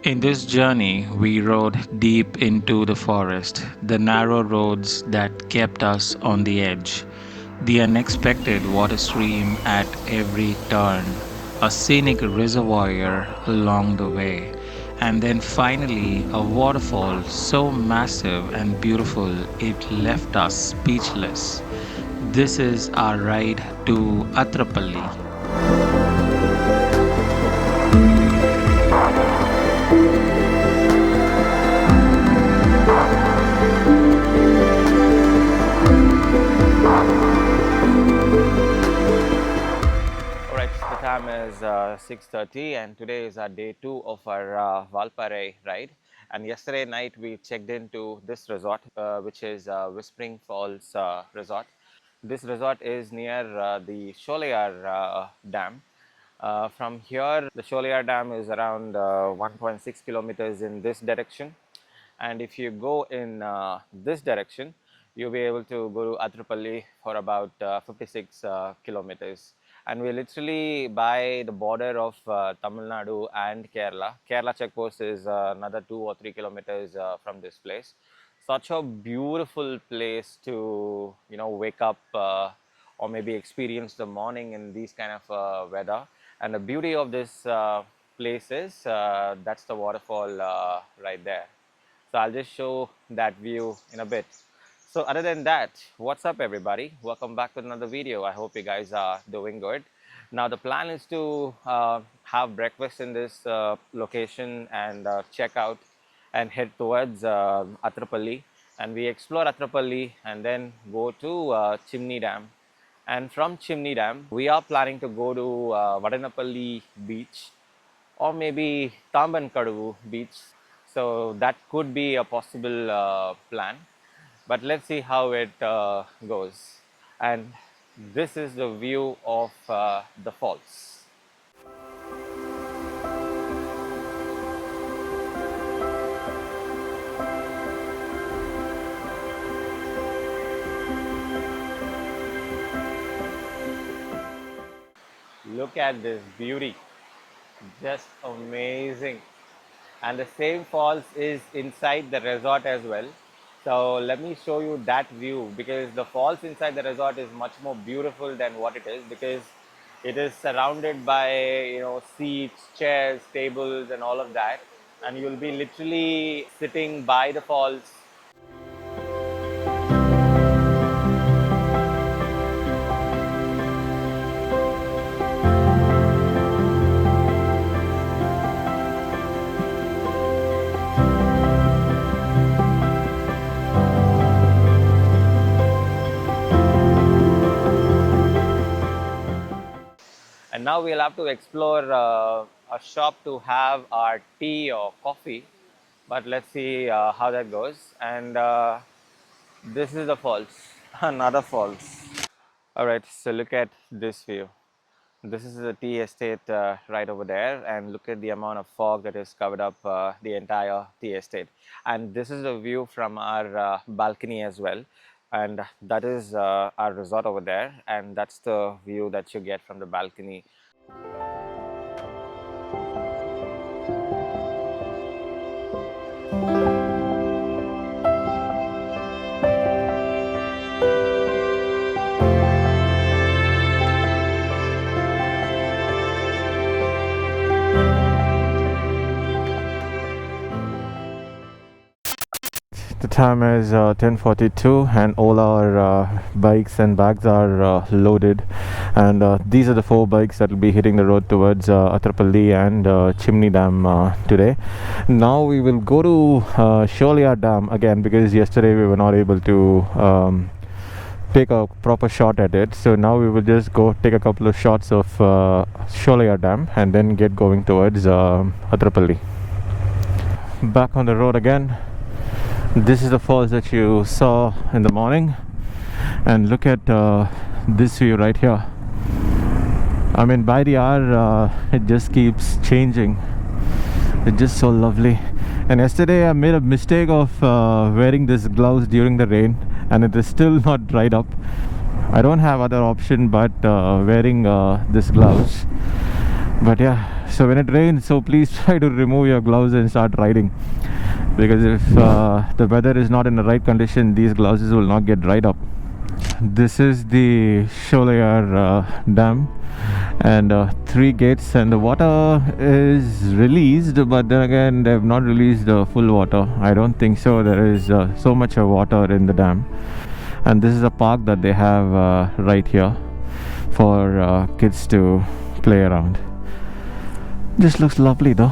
In this journey, we rode deep into the forest, the narrow roads that kept us on the edge, the unexpected water stream at every turn, a scenic reservoir along the way, and then finally a waterfall so massive and beautiful it left us speechless. This is our ride to Athirapally. Alright, the time is 6:30 and today is our day 2 of our Valparai ride. And yesterday night we checked into this resort which is Whispering Falls Resort. This resort is near the Sholayar Dam. From here, the Sholayar Dam is around 1.6 kilometers in this direction. And if you go in this direction, you'll be able to go to Athirapally for about 56 kilometers. And we're literally by the border of Tamil Nadu and Kerala. Kerala checkpost is another 2 or 3 kilometers from this place. Such a beautiful place to wake up or maybe experience the morning in these kind of weather. And the beauty of this place is that's the waterfall right there. So I'll just show that view in a bit. So other than that, what's up everybody? Welcome back to another video. I hope you guys are doing good. Now the plan is to have breakfast in this location and check out and head towards Athirapally. And we explore Athirapally and then go to Chimney Dam. And from Chimney Dam, we are planning to go to Vadanapalli Beach or maybe Thambankadavu Beach. So that could be a possible plan, but let's see how it goes. And this is the view of the falls. Look at this beauty, just amazing. And the same falls is inside the resort as well. So let me show you that view, because the falls inside the resort is much more beautiful than what it is, because it is surrounded by seats, chairs, tables and all of that, and you'll be literally sitting by the falls. And now we'll have to explore a shop to have our tea or coffee, but let's see how that goes. And this is the falls, another falls. All right, so look at this view. This is the tea estate right over there, and look at the amount of fog that has covered up the entire tea estate. And this is the view from our balcony as well. And that is our resort over there, and that's the view that you get from the balcony. The time is 10:42 and all our bikes and bags are loaded, and these are the 4 bikes that will be hitting the road towards Athirapally and Chimney Dam today. Now we will go to Sholayar Dam again, because yesterday we were not able to take a proper shot at it. So now we will just go take a couple of shots of Sholayar Dam and then get going towards Athirapally. Back on the road again. This is the falls that you saw in the morning, and look at this view right here. I mean, by the hour it just keeps changing. It's just so lovely. And yesterday I made a mistake of wearing this gloves during the rain, and it is still not dried up. I don't have other option but wearing this gloves. But yeah, so when it rains, so please try to remove your gloves and start riding, because if the weather is not in the right condition, these gloves will not get dried up. This is the Sholayar dam, and 3 gates, and the water is released, but then again they have not released the full water. I don't think so. There is so much of water in the dam, and this is a park that they have right here for kids to play around. This looks lovely though.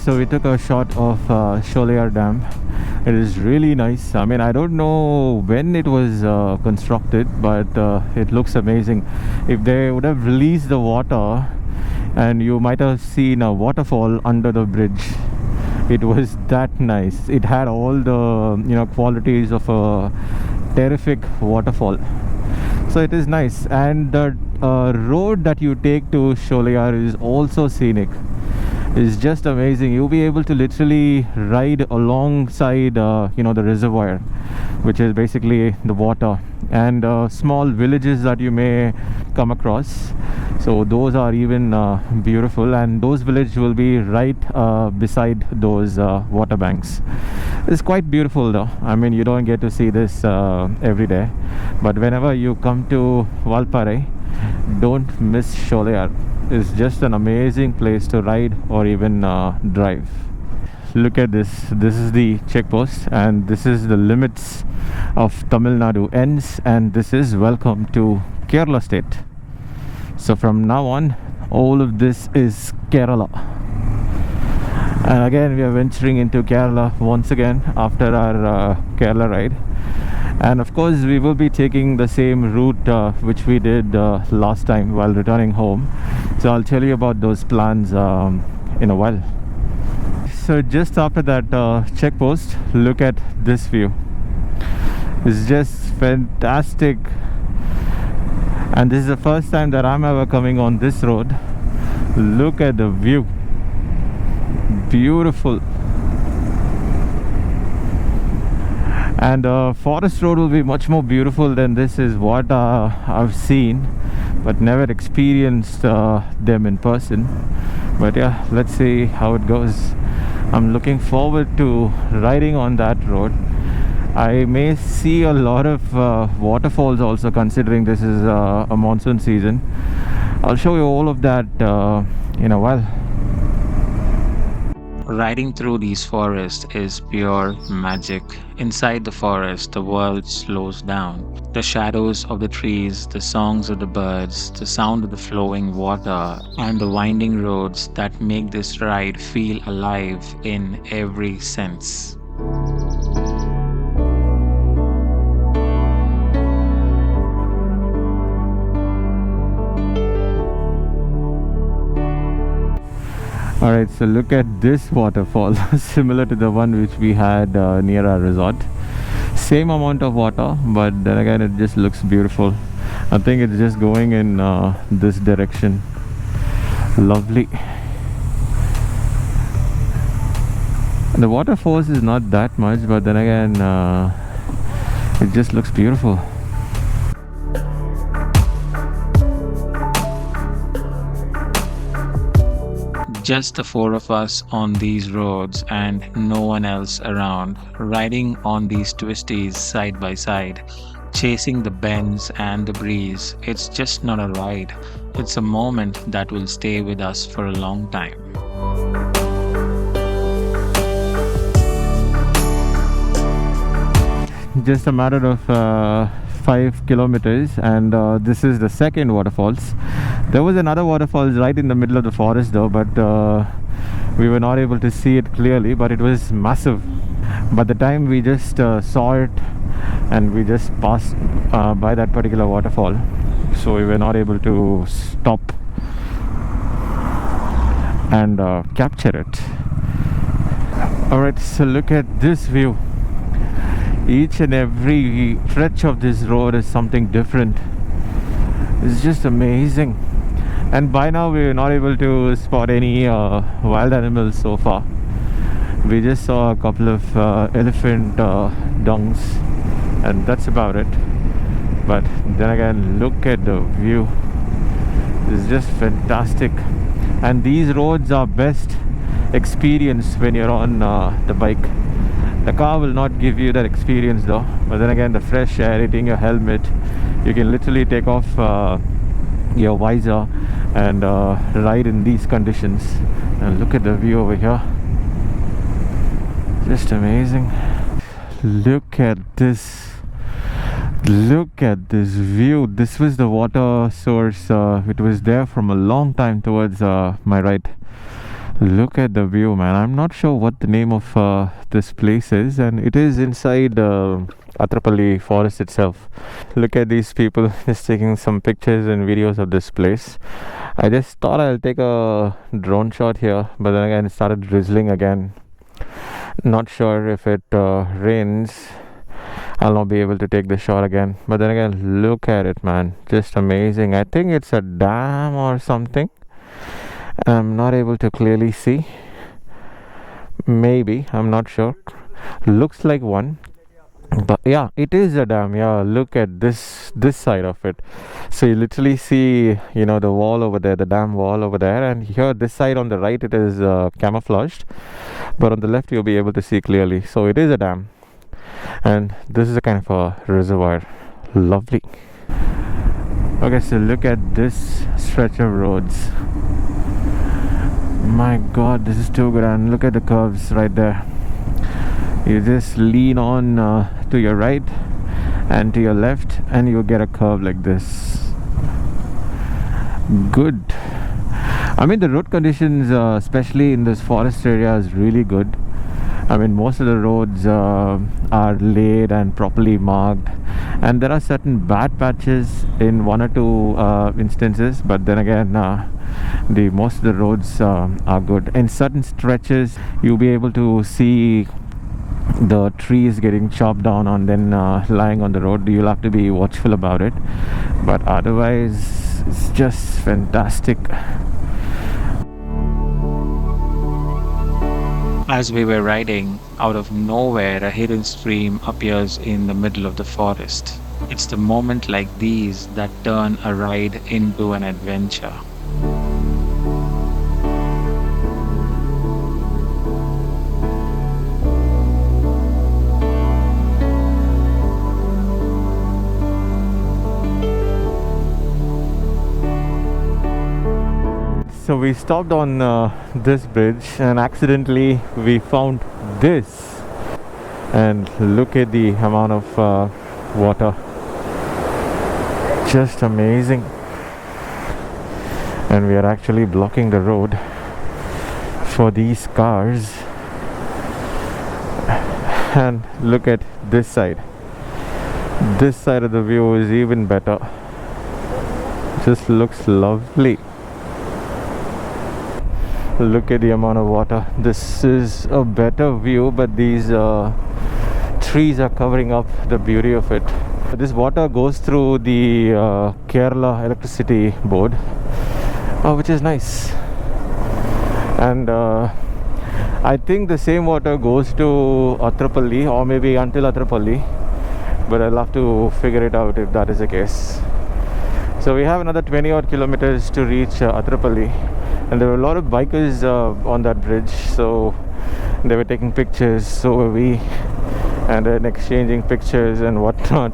So we took a shot of Sholayar Dam. It is really nice. I mean, I don't know when it was constructed, but it looks amazing. If they would have released the water, and you might have seen a waterfall under the bridge. It was that nice. It had all the qualities of a terrific waterfall. So it is nice, and the road that you take to Sholayar is also scenic. It's just amazing. You'll be able to literally ride alongside the reservoir, which is basically the water, and small villages that you may come across. So those are even beautiful, and those villages will be right beside those water banks. It's quite beautiful though. I mean, you don't get to see this every day, but whenever you come to Valparai, don't miss Sholayar. It's just an amazing place to ride or even drive. Look at this. This is the checkpost, and this is the limits of Tamil Nadu ends, and this is welcome to Kerala state. So from now on, all of this is Kerala. And again, we are venturing into Kerala once again after our Kerala ride. And of course, we will be taking the same route which we did last time while returning home. So I'll tell you about those plans in a while. So just after that checkpost, look at this view. It's just fantastic. And this is the first time that I'm ever coming on this road. Look at the view. Beautiful. And forest road will be much more beautiful than this, is what I've seen, but never experienced them in person. But yeah, let's see how it goes. I'm looking forward to riding on that road. I may see a lot of waterfalls also, considering this is a monsoon season. I'll show you all of that in a while. Riding through these forests is pure magic. Inside the forest, the world slows down. The shadows of the trees, the songs of the birds, the sound of the flowing water, and the winding roads that make this ride feel alive in every sense. Alright, so look at this waterfall, similar to the one which we had near our resort. Same amount of water, but then again it just looks beautiful. I think it's just going in this direction. Lovely. The water force is not that much, but then again it just looks beautiful. Just the four of us on these roads and no one else around, riding on these twisties side by side, chasing the bends and the breeze. It's just not a ride, it's a moment that will stay with us for a long time. Just a matter of 5 kilometers, and this is the second waterfalls. There was another waterfalls right in the middle of the forest though, but we were not able to see it clearly, but it was massive. By the time we just saw it, and we just passed by that particular waterfall, so we were not able to stop and capture it. Alright, so look at this view. Each and every stretch of this road is something different. It's just amazing. And by now we were not able to spot any wild animals so far. We just saw a couple of elephant dungs, and that's about it. But then again, look at the view. It's just fantastic. And these roads are best experience when you're on the bike. The car will not give you that experience though. But then again, the fresh air hitting your helmet, you can literally take off your visor and ride in these conditions. And look at the view over here. Just amazing. Look at this. Look at this view. This was the water source. It was there from a long time towards my right. Look at the view, man. I'm not sure what the name of this place is, and it is inside Athirapally Forest itself. Look at these people just taking some pictures and videos of this place. I just thought I'll take a drone shot here, but then again it started drizzling again. Not sure if it rains, I'll not be able to take the shot again. But then again, look at it, man. Just amazing. I think it's a dam or something. I'm not able to clearly see. Maybe, I'm not sure. Looks like one. But yeah, it is a dam. Yeah, look at this side of it. So you literally see, you know, the wall over there, the dam wall over there, and here this side on the right it is camouflaged, but on the left you'll be able to see clearly. So it is a dam, and this is a kind of a reservoir. Lovely. Okay, so look at this stretch of roads. My god, this is too good. And look at the curves right there. You just lean on to your right and to your left, and you'll get a curve like this. Good. I mean, the road conditions, especially in this forest area, is really good. I mean, most of the roads are laid and properly marked, and there are certain bad patches in one or two instances, but then again, the most of the roads are good. In certain stretches, you'll be able to see the trees getting chopped down and then lying on the road. You'll have to be watchful about it, but otherwise it's just fantastic. As we were riding, out of nowhere a hidden stream appears in the middle of the forest. It's the moment like these that turn a ride into an adventure. So we stopped on this bridge, and accidentally we found this, and look at the amount of water. Just amazing. And we are actually blocking the road for these cars. And look at this side. This side of the view is even better. Just looks lovely. Look at the amount of water. This is a better view, but these trees are covering up the beauty of it. This water goes through the Kerala electricity board, which is nice. And I think the same water goes to Athirapally, or maybe until Athirapally, but I'll have to figure it out if that is the case. So we have another 20 odd kilometers to reach Athirapally. And there were a lot of bikers on that bridge, so they were taking pictures, so were we, and then exchanging pictures and whatnot.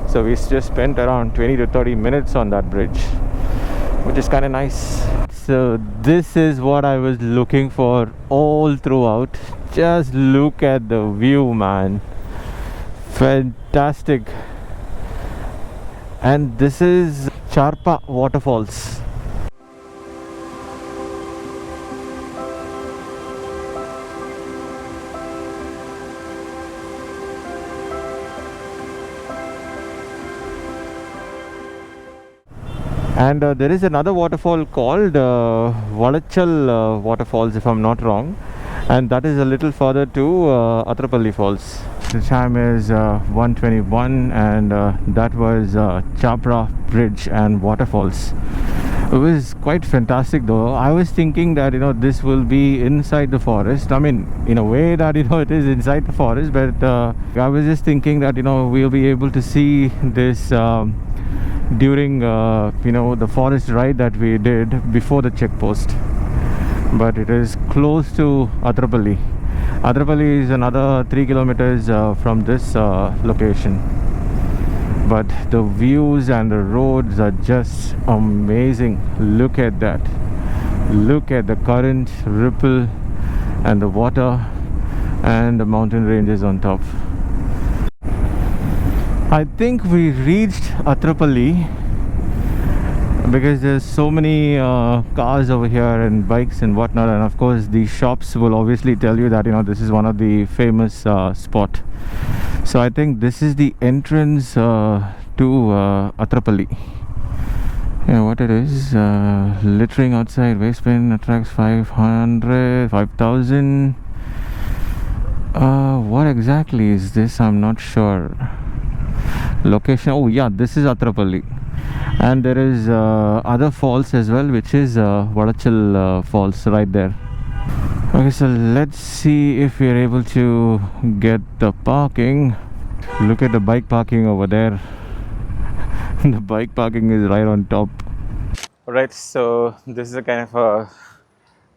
So we just spent around 20 to 30 minutes on that bridge, which is kind of nice. So this is what I was looking for all throughout. Just look at the view, man. Fantastic. and this is Charpa Waterfalls. And there is another waterfall called Valachal Waterfalls, if I'm not wrong, and that is a little further to Athirapally Falls. The time is 1:21, and that was Chapra Bridge and Waterfalls. It was quite fantastic though. I was thinking that this will be inside the forest. I mean, in a way that it is inside the forest, but I was just thinking that we'll be able to see this during the forest ride that we did before the checkpost. But it is close to Athirapally. Athirapally is another 3 kilometers from this location. But the views and the roads are just amazing. Look at that. Look at the current, ripple, and the water, and the mountain ranges on top. I think we reached Athirapally because there's so many cars over here and bikes and whatnot, and of course the shops will obviously tell you that this is one of the famous spot. So I think this is the entrance to Athirapally. Yeah, what it is, littering outside, waste bin attracts 5,000. What exactly is this? I'm not sure. Location, oh yeah, this is Athirapally, and there is other falls as well, which is Valachal Falls right there. Okay, so let's see if we are able to get the parking. Look at the bike parking over there. The bike parking is right on top. Alright, so this is a kind of a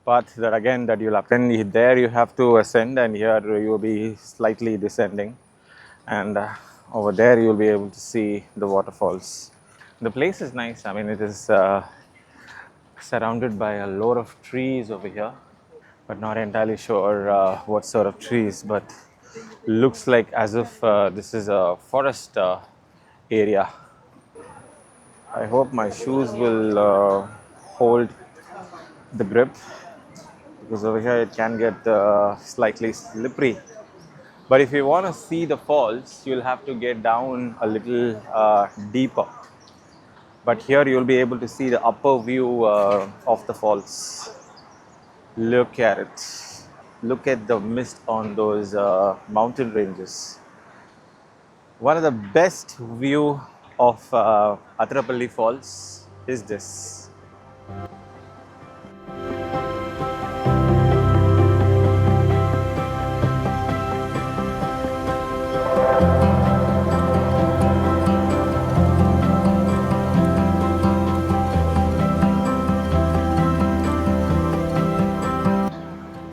path that again that you'll have. Then there you have to ascend, and here you will be slightly descending, and over there you'll be able to see the waterfalls. The place is nice. I mean, it is surrounded by a lot of trees over here, but not entirely sure what sort of trees, but looks like as if this is a forest area. I hope my shoes will hold the grip, because over here it can get slightly slippery. But if you want to see the falls, you'll have to get down a little deeper. But here you'll be able to see the upper view of the falls. Look at it. Look at the mist on those mountain ranges. One of the best view of Athirapally Falls is this.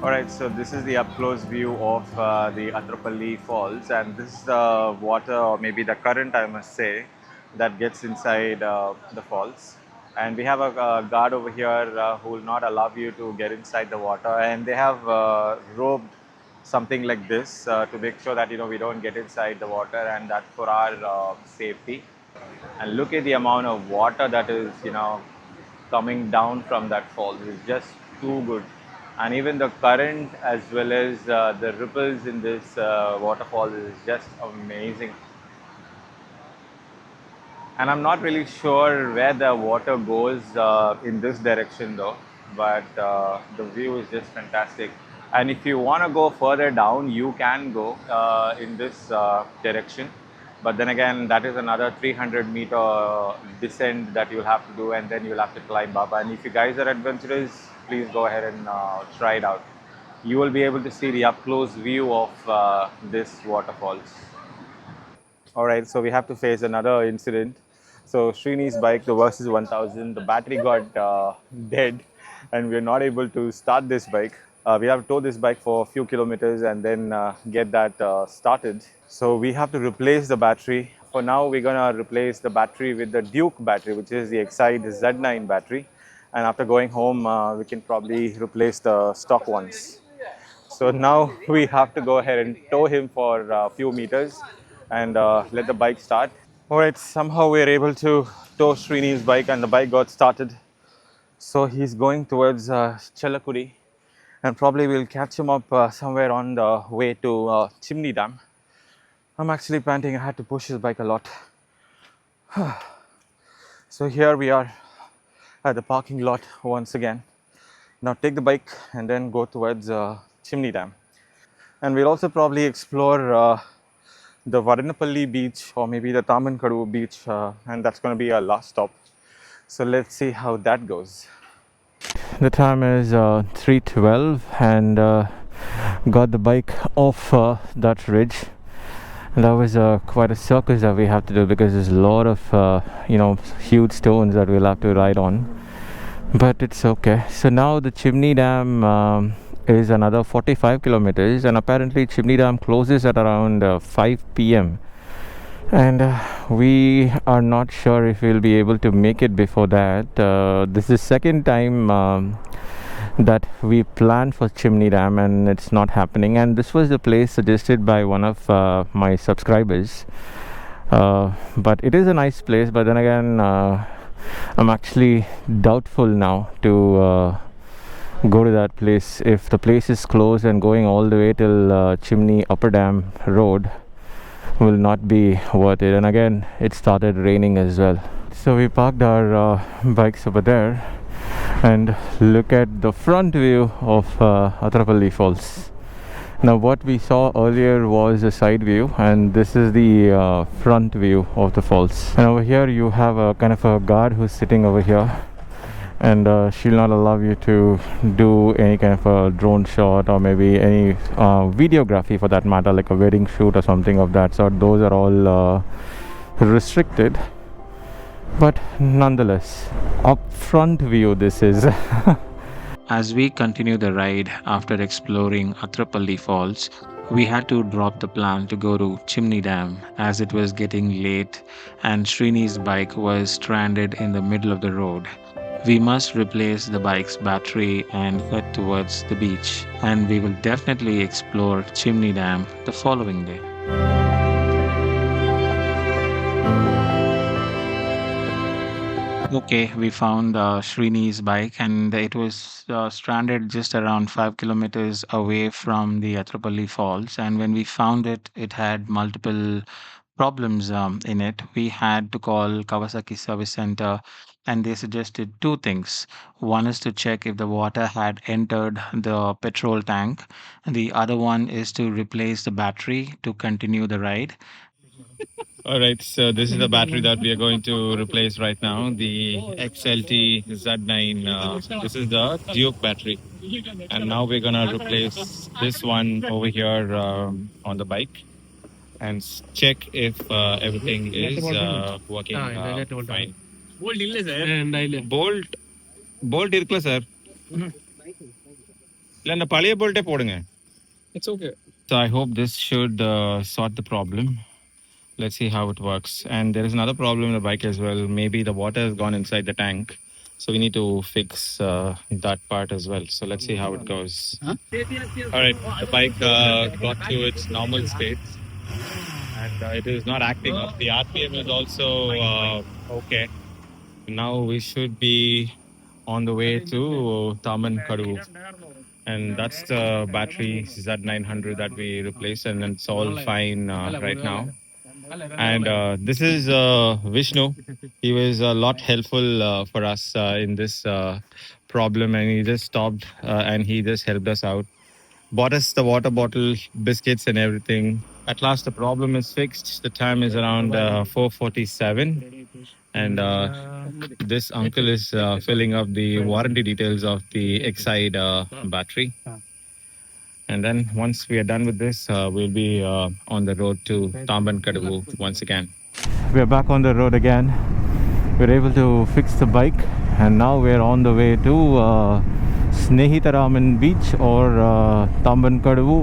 Alright, so this is the up-close view of the Athirapally Falls, and this is the water, or maybe the current I must say, that gets inside the falls. And we have a guard over here who will not allow you to get inside the water, and they have roped something like this to make sure that we don't get inside the water, and that's for our safety. And look at the amount of water that is coming down from that falls. It's just too good. And even the current as well as the ripples in this waterfall is just amazing. And I'm not really sure where the water goes in this direction though, but the view is just fantastic. And if you want to go further down, you can go in this direction. But then again, that is another 300-meter descent that you'll have to do, and then you'll have to climb up. And if you guys are adventurous, please go ahead and try it out. You will be able to see the up-close view of this waterfalls. Alright, so we have to face another incident. So Srini's bike, the Versys 1000, the battery got dead, and we're not able to start this bike. We have to tow this bike for a few kilometers and then get that started. So we have to replace the battery. For now, we're gonna replace the battery with the Duke battery, which is the Excite Z9 battery. And after going home, we can probably replace the stock ones. So now we have to go ahead and tow him for a few meters and let the bike start. Alright, somehow we are able to tow Srini's bike and the bike got started. So he's going towards Chelakudi, and probably we'll catch him up somewhere on the way to Chimney Dam. I'm actually panting, I had to push his bike a lot. So here we are at the parking lot once again. Now take the bike and then go towards Chimney Dam. And we'll also probably explore the Varanapalli beach or maybe the Thambankadavu beach, and that's going to be our last stop. So let's see how that goes. The time is 3:12 and got the bike off that ridge. And that was quite a circus that we have to do because there's a lot of huge stones that we'll have to ride on. But it's okay. So now the Chimney Dam is another 45 kilometers, and apparently Chimney Dam closes at around 5 p.m. and we are not sure if we'll be able to make it before that. This is second time that we planned for Chimney Dam and it's not happening, and this was the place suggested by one of my subscribers. But it is a nice place, but then again I'm actually doubtful now to go to that place. If the place is closed and going all the way till Chimney Upper Dam Road will not be worth it, and again it started raining as well. So we parked our bikes over there and look at the front view of Athirapally Falls. Now what we saw earlier was a side view, and this is the front view of the falls. And over here you have a kind of a guard who's sitting over here, and she'll not allow you to do any kind of a drone shot or maybe any videography for that matter, like a wedding shoot or something of that sort. Those are all restricted, but nonetheless up front view this is. As we continue the ride after exploring Athirapally Falls, we had to drop the plan to go to Chimney Dam as it was getting late and Srini's bike was stranded in the middle of the road. We must replace the bike's battery and head towards the beach, and we will definitely explore Chimney Dam the following day. Okay, we found Srini's bike, and it was stranded just around 5 kilometers away from the Athirapally Falls. And when we found it, it had multiple problems in it. We had to call Kawasaki Service Center, and they suggested two things. One is to check if the water had entered the petrol tank, and the other one is to replace the battery to continue the ride. All right, so this is the battery that we are going to replace right now, the XLT Z9. This is the Duke battery. And now we're going to replace this one over here on the bike and check if everything is working fine. Bolt bolt இருக்குல்ல sir இல்ல அந்த பழைய போல்ட்டே போடுங்க. It's okay. So I hope this should sort the problem. Let's see how it works. And there is another problem in the bike as well. Maybe the water has gone inside the tank. So we need to fix that part as well. So let's see how it goes. Huh? All right, the bike got to its normal state and it is not acting up. The RPM is also okay. Now we should be on the way to Thambankadavu. And that's the battery Z900 that we replaced, and it's all fine right now. And this is Vishnu. He was a lot helpful for us in this problem, and he just stopped and he just helped us out. Bought us the water bottle, biscuits, and everything. At last, the problem is fixed. The time is around 4:47, and this uncle is filling up the warranty details of the Exide battery. And then once we are done with this, we'll be on the road to Thambankadavu once again. We are back on the road again. We're able to fix the bike, and now we're on the way to Snehitaraman Beach or Thambankadavu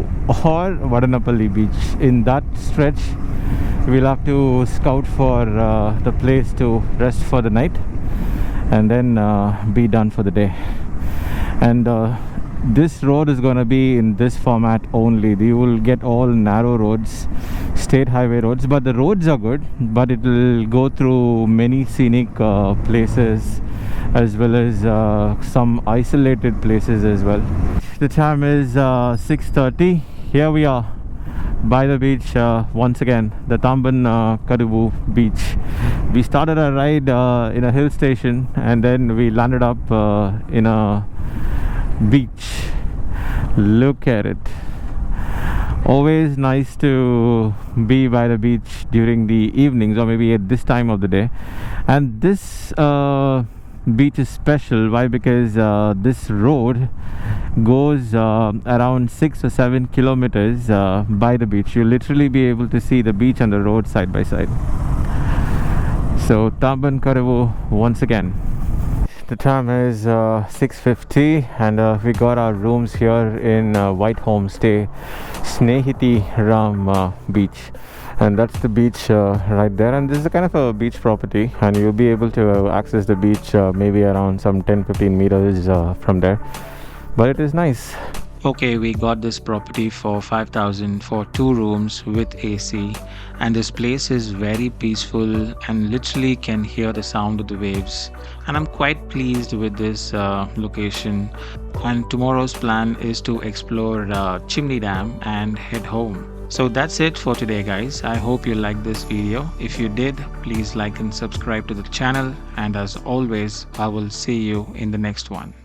or Varanapalli Beach. In that stretch, we'll have to scout for the place to rest for the night and then be done for the day. And this road is going to be in this format only. You will get all narrow roads, state highway roads, but the roads are good, but it will go through many scenic places as well as some isolated places as well. The time is 6:30. Here we are by the beach once again, the Thambankadavu Beach. We started our ride in a hill station and then we landed up in a beach. Look at it. Always nice to be by the beach during the evenings or maybe at this time of the day. And this beach is special. Why? Because this road goes around 6 or 7 kilometers by the beach. You'll literally be able to see the beach and the road side by side. So Thambankadavu once again. The time is 6:50 and we got our rooms here in White Homestay, Snehiti Ram Beach. And that's the beach right there, and this is a kind of a beach property and you'll be able to access the beach maybe around some 10-15 meters from there, but it is nice. Okay, we got this property for 5,000 for 2 rooms with AC, and this place is very peaceful and literally can hear the sound of the waves, and I'm quite pleased with this location. And tomorrow's plan is to explore Chimney Dam and head home. So that's it for today, guys. I hope you liked this video. If you did, please like and subscribe to the channel, and as always, I will see you in the next one.